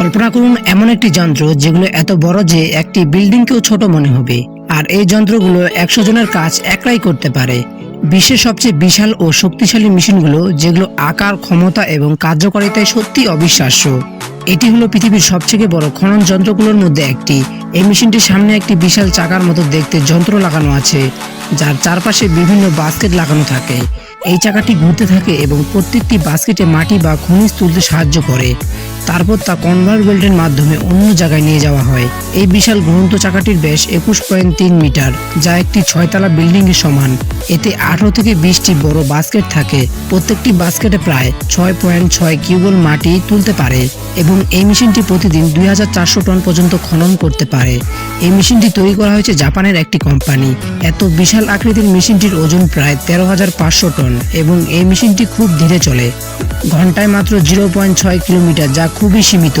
কল্পনা করুন এমন একটি যন্ত্র যেগুলো এত বড় যে একটি বিল্ডিংকেও ছোট মনে হবে। আর এই যন্ত্রগুলো 100 জনের কাজ একলাই করতে পারে। বিশ্বের সবচেয়ে বিশাল ও শক্তিশালী মেশিনগুলো, যেগুলো আকার, ক্ষমতা এবং কার্যকারিতায় সত্যি অবিশ্বাস্য। এটি হলো পৃথিবীর সবথেকে বড় খনন যন্ত্রগুলোর মধ্যে একটি। এই মেশিনটির সামনে একটি বিশাল চাকার মতো দেখতে যন্ত্র লাগানো আছে, যার চারপাশে বিভিন্ন বাস্কেট লাগানো থাকে। এই চাকাটি ঘুরতে থাকে এবং প্রত্যেকটি বাস্কেটে মাটি বা খনিজ তুলতে সাহায্য করে। তারপর তা কনভেয়র বেল্টের মাধ্যমে অন্য জায়গায় নিয়ে যাওয়া হয়। এই বিশাল ঘুরন্ত চাকাটির ব্যাস 21.3 মিটার, যা একটি 6 তলা বিল্ডিং এর সমান। এতে 18 থেকে 20টি বড় বাস্কেট থাকে। প্রত্যেকটি বাস্কেটে প্রায় 6.6 কিউবল মাটি তুলতে পারে এবং এই মেশিনটি প্রতিদিন 2400 টন পর্যন্ত খনন করতে পারে। এই মেশিনটি তৈরি করা হয়েছে জাপানের একটি কোম্পানি। এত বিশাল আকৃতির মেশিনটির ওজন প্রায় 13,500 টন এবং এই মেশিনটি খুব ধীরে চলে, ঘন্টায় মাত্র 0.6 কিলোমিটার, যা খুবই সীমিত।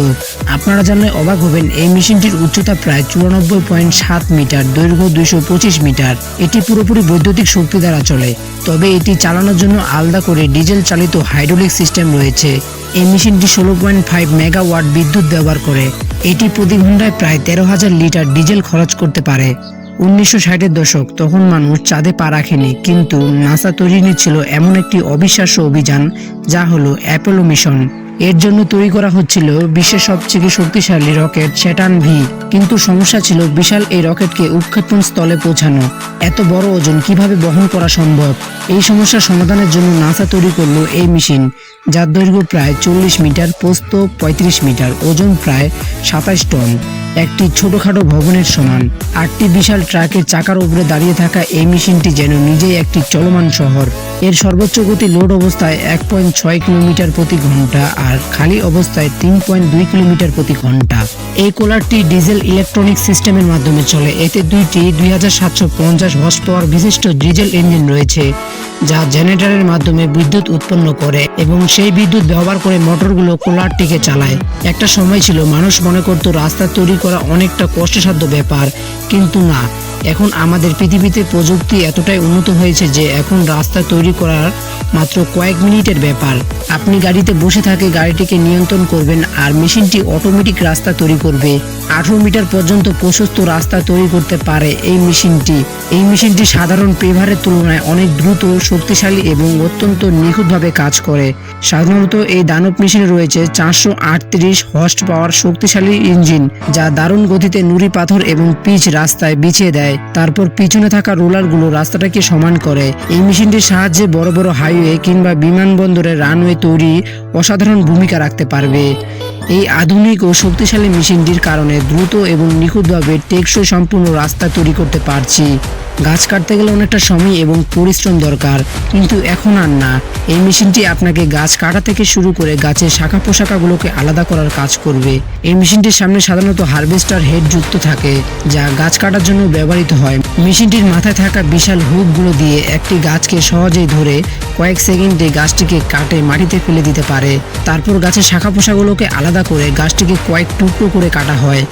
আপনারা জানলে অবাক হবেন, এই মেশিনটির উচ্চতা প্রায় 94.7 মিটার, দৈর্ঘ্য 225 মিটার। এটি পুরোপুরি বৈদ্যুতিক শক্তি দ্বারা চলে, তবে এটি চালানোর জন্য আলাদা করে ডিজেল চালিত হাইড্রোলিক সিস্টেম রয়েছে। এই মেশিনটি 16.5 মেগাওয়াট বিদ্যুৎ ব্যবহার করে। এটি প্রতি ঘন্টায় প্রায় 13,000 লিটার ডিজেল খরচ করতে পারে। 1960-এর দশক, তখন মানুষ চাঁদে পা রাখেনি, কিন্তু নাসা তৈরি নিচ্ছিল এমন একটি অবিশ্বাস্য অভিযান, যা হলো অ্যাপোলো মিশন। এর জন্য তৈরি করা হচ্ছিল বিশ্বের সবচেয়ে শক্তিশালী রকেট স্যাটার্ন ভি। কিন্তু সমস্যা ছিল বিশাল এই রকেটকে উৎক্ষেপণ স্থলে পৌঁছানো। এত বড় ওজন কিভাবে বহন করা সম্ভব? এই সমস্যার সমাধানের জন্য নাসা তৈরি করলো এই মেশিন, যার দৈর্ঘ্য প্রায় 40 মিটার, প্রস্থ 35 মিটার, ওজন প্রায় 27 টন, একটি ছোটখাটো ভবনের সমান। 8টি বিশাল ট্রাকের চাকার উপরে দাঁড়িয়ে থাকা এই মেশিনটি যেন নিজেই একটি চলমান শহর। এর সর্বোচ্চ গতি লোড অবস্থায় 1.6 কিলোমিটার প্রতি ঘন্টা আর খালি অবস্থায় 3.2 কিলোমিটার প্রতি ঘন্টা। এই কোলারটি ডিজেল ইলেকট্রনিক সিস্টেমের মাধ্যমে চলে। এতে দুইটি 2750 হর্স পাওয়ার বিশিষ্ট ডিজেল ইঞ্জিন রয়েছে, যা জেনারেটরের মাধ্যমে বিদ্যুৎ উৎপন্ন করে এবং সেই বিদ্যুৎ ব্যবহার করে মোটরগুলো কোলারটিকে চালায়। একটা সময় ছিল মানুষ মনে করত রাস্তা তৈরি করা অনেকটা কষ্টসাধ্য ব্যাপার, কিন্তু না, এখন আমাদের পৃথিবীতে প্রযুক্তি এতটাই উন্নত হয়েছে যে এখন রাস্তা তৈরি করার মাত্র কয়েক মিনিটের ব্যাপার। আপনি গাড়িতে বসে থাকে গাড়িটিকে নিয়ন্ত্রণ করবেন আর মেশিনটি অটোমেটিক রাস্তা তৈরি করবে। 18 মিটার পর্যন্ত প্রশস্ত রাস্তা তৈরি করতে পারে এই মেশিনটি সাধারণ পেভারের তুলনায় অনেক দ্রুত, শক্তিশালী এবং অত্যন্ত নিখুঁতভাবে কাজ করে। সাধারণত এই দানব মেশিনে রয়েছে 438 হর্স পাওয়ার শক্তিশালী ইঞ্জিন, যা দারুণ গতিতে নুড়ি পাথর এবং পিচ রাস্তায় বিছিয়ে দেয়। তারপর পিছনে থাকা রোলারগুলো রাস্তাটাকে সমান করে। এই মেশিনটির সাহায্যে বড় বড় হাইওয়ে কিংবা বিমানবন্দরের রানওয়ে তৈরি অসাধারণ ভূমিকা রাখতে পারবে। এই আধুনিক ও শক্তিশালী মেশিনটির কারণে দ্রুত এবং নিখুঁতভাবে টেকসই সম্পূর্ণ রাস্তা তৈরি করতে পারছি। গাছ কাটতে গেলে অনেকটা সময় এবং পরিশ্রম দরকার, কিন্তু এখন আর না। এই মেশিনটি আপনাকে গাছ কাটা থেকে শুরু করে গাছের শাখা পোশাকাগুলোকে আলাদা করার কাজ করবে। এই মেশিনটির সামনে সাধারণত হারভেস্টার হেড যুক্ত থাকে, যা গাছ কাটার জন্য ব্যবহৃত হয়। মেশিনটির মাথায় থাকা বিশাল হুকগুলো দিয়ে একটি গাছকে সহজেই ধরে কয়েক সেকেন্ডে গাছটিকে কাটে মাটিতে ফেলে দিতে পারে। তারপর গাছের শাখা পোশাকগুলোকে আলাদা করে গাছটিকে কয়েক টুকরো করে কাটা হয়।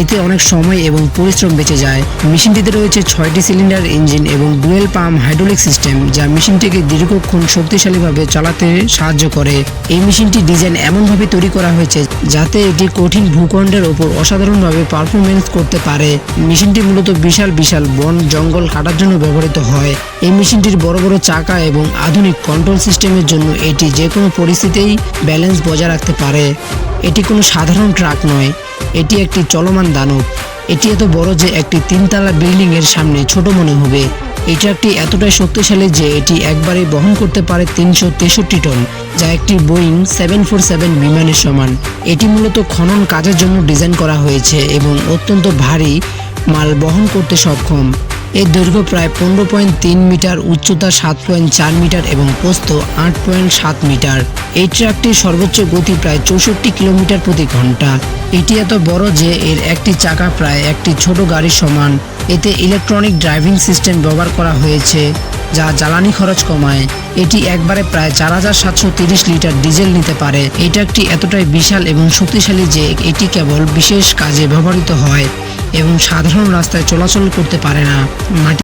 এতে অনেক সময় এবং পরিশ্রম বেঁচে যায়। মেশিনটিতে রয়েছে 6টি সিলিন্ডার ইঞ্জিন এবং ডুয়েল পাম্প হাইড্রোলিক সিস্টেম, যা মেশিনটিকে দীর্ঘক্ষণ শক্তিশালীভাবে চালাতে সাহায্য করে। এই মেশিনটি ডিজাইন এমনভাবে তৈরি করা হয়েছে যাতে এটি কঠিন ভূখণ্ডের ওপর অসাধারণভাবে পারফরমেন্স করতে পারে। মেশিনটি মূলত বিশাল বিশাল বন জঙ্গল কাটার জন্য ব্যবহৃত হয়। এই মেশিনটির বড় বড় চাকা এবং আধুনিক কন্ট্রোল সিস্টেমের জন্য এটি যে কোনো পরিস্থিতিতেই ব্যালেন্স বজায় রাখতে পারে। এটি কোনো সাধারণ ট্রাক নয়, এটি একটি চলমান দানব। এটি এত বড় যে একটি 3 তলা বিল্ডিং এর সামনে ছোট মনে হবে। এই ট্রাকটি এতটাই শক্তিশালী যে এটি একবারে বহন করতে পারে 363 টন, যা একটি বোয়িং 747 বিমানের সমান। এটি মূলত খনন কাজের জন্য ডিজাইন করা হয়েছে এবং অত্যন্ত ভারী মাল বহন করতে সক্ষম। এর দৈর্ঘ্য প্রায় 15.3 মিটার, উচ্চতা 7.4 মিটার এবং প্রস্থ 8.7 মিটার। এই ট্রাকটির সর্বোচ্চ গতি প্রায় 64 কিলোমিটার প্রতি ঘন্টা। এটি এত বড় যে এর একটি চাকা প্রায় একটি ছোট গাড়ির সমান। এতে ইলেকট্রনিক ড্রাইভিং সিস্টেম ব্যবহার করা হয়েছে, যা জ্বালানি খরচ কমায়। এটি একবারে প্রায় 4730 লিটার ডিজেল নিতে পারে। এই ট্রাকটি এতটাই বিশাল এবং শক্তিশালী যে এটি কেবল বিশেষ কাজে ব্যবহৃত হয় এবং সাধারণ রাস্তায় চলাচল করতে পারে না।